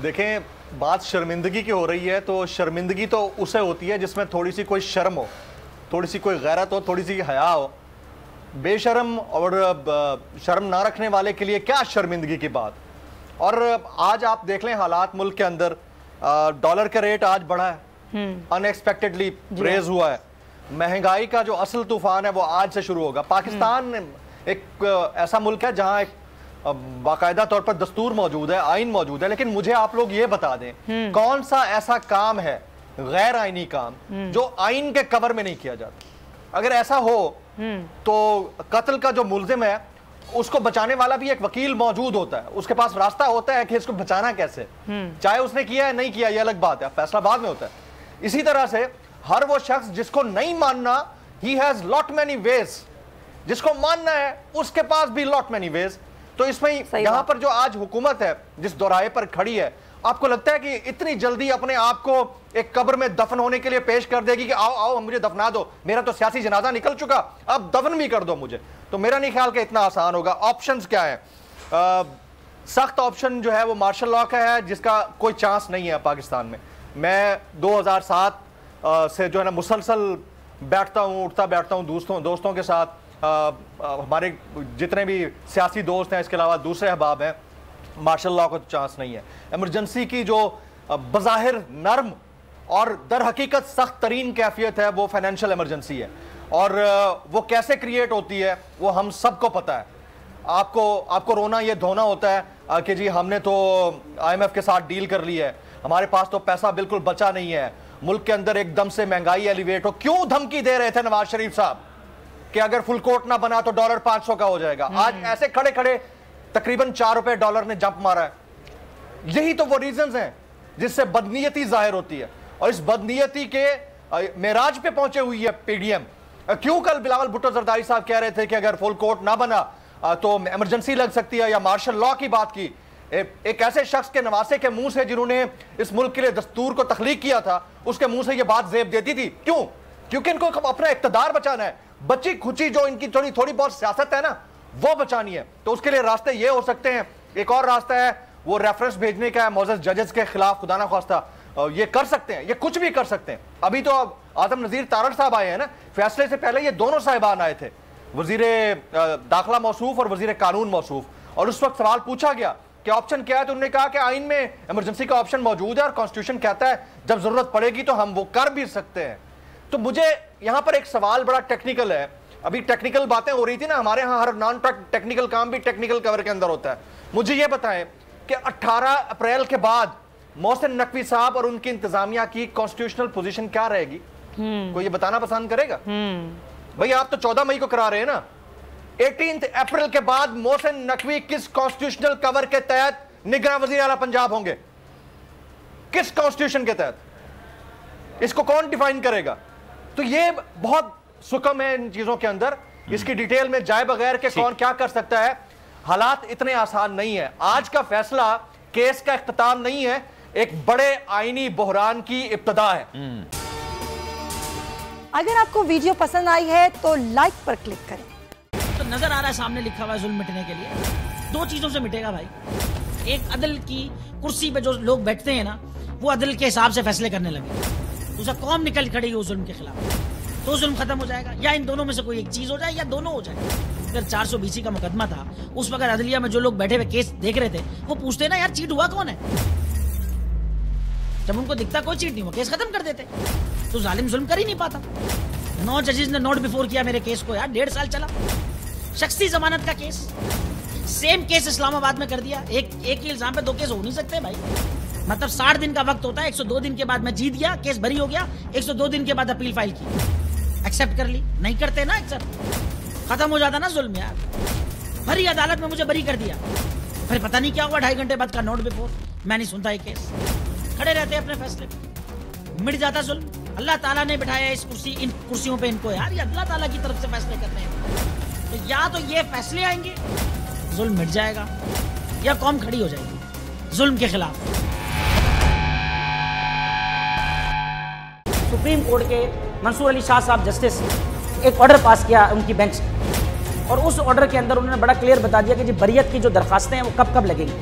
देखें, बात शर्मिंदगी की हो रही है तो शर्मिंदगी तो उसे होती है जिसमें थोड़ी सी कोई शर्म हो, थोड़ी सी कोई गैरत हो, थोड़ी सी हया हो। बेशर्म और शर्म ना रखने वाले के लिए क्या शर्मिंदगी की बात। और आज आप देख लें हालात मुल्क के अंदर, डॉलर का रेट आज बढ़ा है, अनएक्सपेक्टेडली रेज हुआ है। महंगाई का जो असल तूफान है वो आज से शुरू होगा। पाकिस्तान एक ऐसा मुल्क है जहां एक बाकायदा तौर पर दस्तूर मौजूद है, आइन मौजूद है, लेकिन मुझे आप लोग ये बता दें कौन सा ऐसा काम है गैर आइनी काम जो आइन के कवर में नहीं किया जाता। अगर ऐसा हो तो कत्ल का जो मुल्जिम है उसको बचाने वाला भी एक वकील मौजूद होता है, उसके पास रास्ता होता है कि इसको बचाना कैसे, चाहे उसने किया है नहीं किया ये अलग बात है, फैसला बाद में होता है। इसी तरह से हर वो शख्स जिसको नहीं मानना, he has lot many ways, जिसको मानना है उसके पास भी लॉट मेनी वेज। तो इसमें यहां पर जो आज हुकूमत है जिस दोराहे पर खड़ी है, आपको लगता है कि इतनी जल्दी अपने आप को एक कब्र में दफन होने के लिए पेश कर देगी कि आओ आओ मुझे दफना दो, मेरा तो सियासी जनाजा निकल चुका, अब दफन भी कर दो मुझे? तो मेरा नहीं ख्याल कि इतना आसान होगा। ऑप्शंस क्या है? सख्त ऑप्शन जो है वो मार्शल लॉ का है, जिसका कोई चांस नहीं है पाकिस्तान में। मैं 2007 से जो है ना मुसलसल बैठता हूँ, उठता बैठता हूँ दोस्तों के साथ, हमारे जितने भी सियासी दोस्त हैं, इसके अलावा दूसरे अहबाब हैं, मार्शल लॉ का तो चांस नहीं है। इमरजेंसी की जो बज़ाहिर नर्म और दर हकीकत सख्त तरीन कैफियत है वो फाइनेंशियल इमरजेंसी है, और वो कैसे क्रिएट होती है वो हम सबको पता है। आपको रोना ये धोना होता है कि जी हमने तो IMF के साथ डील कर ली है, हमारे पास तो पैसा बिल्कुल बचा नहीं है, मुल्क के अंदर एकदम से महंगाई एलिवेट हो। क्यों धमकी दे रहे थे नवाज शरीफ साहब कि अगर फुल कोर्ट ना बना तो डॉलर 500 का हो जाएगा? आज ऐसे खड़े खड़े तकरीबन 4 रुपए डॉलर ने जंप मारा है। यही तो वो रीजंस हैं जिससे बदनीयती जाहिर होती है, और इस बदनीयती के मेराज पे पहुंचे हुई है PDM। क्यों कल बिलावल भुट्टो जरदारी साहब कह रहे थे कि अगर फुल कोर्ट ना बना तो इमरजेंसी लग सकती है, या मार्शल लॉ की बात की एक ऐसे शख्स के नवासे के मुंह से जिन्होंने इस मुल्क के लिए दस्तूर को तख्लीक किया था, उसके मुंह से ये बात जेब देती थी। क्यों? क्योंकि इनको अपना इक्तदार बचाना है, बच्ची खुची जो इनकी थोड़ी बहुत सियासत है ना वो बचानी है। तो उसके लिए रास्ते ये हो सकते हैं। एक और रास्ता है वो रेफरेंस भेजने का है मोअज़्ज़ज़ जजेस के खिलाफ, खुदा ना ख्वास्ता ये कर सकते हैं, ये कुछ भी कर सकते हैं। अभी तो आजम नज़ीर तारड़ साहब आए हैं ना, फैसले से पहले ये दोनों साहिबान आए थे, वजीर दाखिला मौसूफ और वजीर कानून मौसूफ, और उस वक्त सवाल पूछा गया कि ऑप्शन क्या है, तो उन्होंने कहा कि आइन में इमरजेंसी का ऑप्शन मौजूद है और कॉन्स्टिट्यूशन कहता है जब जरूरत पड़ेगी तो हम वो कर भी सकते हैं। तो मुझे यहां पर एक सवाल बड़ा टेक्निकल है, अभी टेक्निकल बातें हो रही थी ना, हमारे यहाँ हर नॉन टेक्निकल काम भी टेक्निकल कवर के अंदर होता है। मुझे ये बताएं कि 18 अप्रैल के बाद मोहसिन नकवी साहब और उनकी इंतजामिया की कॉन्स्टिट्यूशनल पोजीशन क्या रहेगी? कोई ये बताना पसंद करेगा? भाई आप तो 14 मई को करा रहे हैं ना, 18 अप्रैल के बाद मोहसिन नकवी किस कॉन्स्टिट्यूशनल कवर के तहत निगरान वजीर आला पंजाब होंगे? किस कॉन्स्टिट्यूशन के तहत? इसको कौन डिफाइन करेगा? तो ये बहुत सुकम है इन चीजों के अंदर, इसकी डिटेल में जाए बगैर के कौन क्या कर सकता है। हालात इतने आसान नहीं है। आज का फैसला केस का इख्तिताम नहीं है, एक बड़े आईनी बहरान की इब्तिदा है। अगर आपको वीडियो पसंद आई है तो लाइक पर क्लिक करें। तो नजर आ रहा है सामने लिखा हुआ है जुल्म मिटने के लिए 2 चीजों से मिटेगा भाई। एक, अदल की कुर्सी पे जो लोग बैठते हैं ना वो अदल के हिसाब से फैसले करने लगे, दूसरा कौम निकल खड़ेगी उस जुल्म के खिलाफ, तो जुल्म खत्म हो जाएगा। या इन दोनों में से कोई एक चीज हो जाए या दोनों हो जाए। अगर 420 का मुकदमा था, उस वक्त अदलिया में जो लोग बैठे हुए केस देख रहे थे वो पूछते ना यार चीट हुआ कौन है, जब उनको दिखता कोई चीट नहीं हुआ केस खत्म कर देते। तो जालिम जुल्म कर ही नहीं पाता। 9 जजेस ने नोट बिफोर किया मेरे केस को यार, 1.5 साल चला। शख्सी जमानत का केस, सेम केस इस्लामाबाद में कर दिया। एक ही इल्जाम पे 2 केस हो नहीं सकते भाई। मतलब 60 दिन का वक्त होता है, 102 दिन के बाद मैं जीत गया, केस बरी हो गया, 102 दिन के बाद अपील फाइल की, एक्सेप्ट कर ली। नहीं करते ना एक्सेप्ट, खत्म हो जाता ना जुल्म यार। भरी अदालत में मुझे बरी कर दिया, फिर पता नहीं क्या हुआ, 2.5 घंटे बाद का नोट बिफोर, मैं नहीं सुनता ये केस, खड़े रहते अपने फैसले पे, मिट जाता जुल्म। अल्लाह ताला ने बिठाया इन कुर्सियों पे इनको यार, ये अल्लाह ताला की तरफ से फैसले करने हैं। तो या तो ये फैसले आएंगे जुल्म मिट जाएगा, या कौम खड़ी हो जाएगी जुल्म के खिलाफ। सुप्रीम कोर्ट के मंसूर अली शाह साहब जस्टिस एक ऑर्डर पास किया उनकी बेंच, और उस ऑर्डर के अंदर उन्होंने बड़ा क्लियर बता दिया कि जी बरियत की जो दरखास्तें हैं वो कब कब लगेंगी।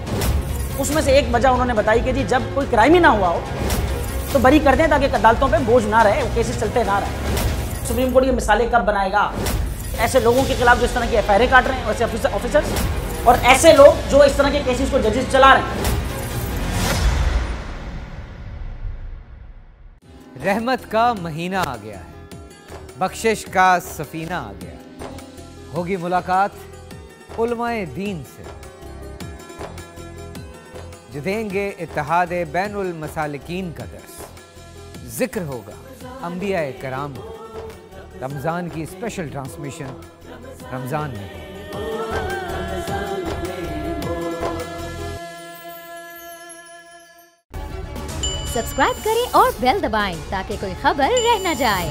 उसमें से एक वजह उन्होंने बताई कि जी जब कोई क्राइम ही ना हुआ हो तो बरी कर दें ताकि अदालतों पे बोझ ना रहे, केसेस चलते ना रहे। सुप्रीम कोर्ट ये मिसालें कब बनाएगा? ऐसे लोगों के खिलाफ जो इस तरह की एफआईआर काट रहे हैं, वैसे ऑफिसर्स और ऐसे लोग जो इस तरह के केसेस को जजेस चला रहे हैं। रहमत का महीना आ गया है, बख्शिश का सफीना आ गया, होगी मुलाकात उलमाए दीन से, जो देंगे इत्तेहादे बैनुल मसालिकीन का दर्स, जिक्र होगा अंबियाए कराम का। रमज़ान की स्पेशल ट्रांसमिशन रमज़ान में। सब्सक्राइब करें और बेल दबाएं ताकि कोई खबर रह न जाए।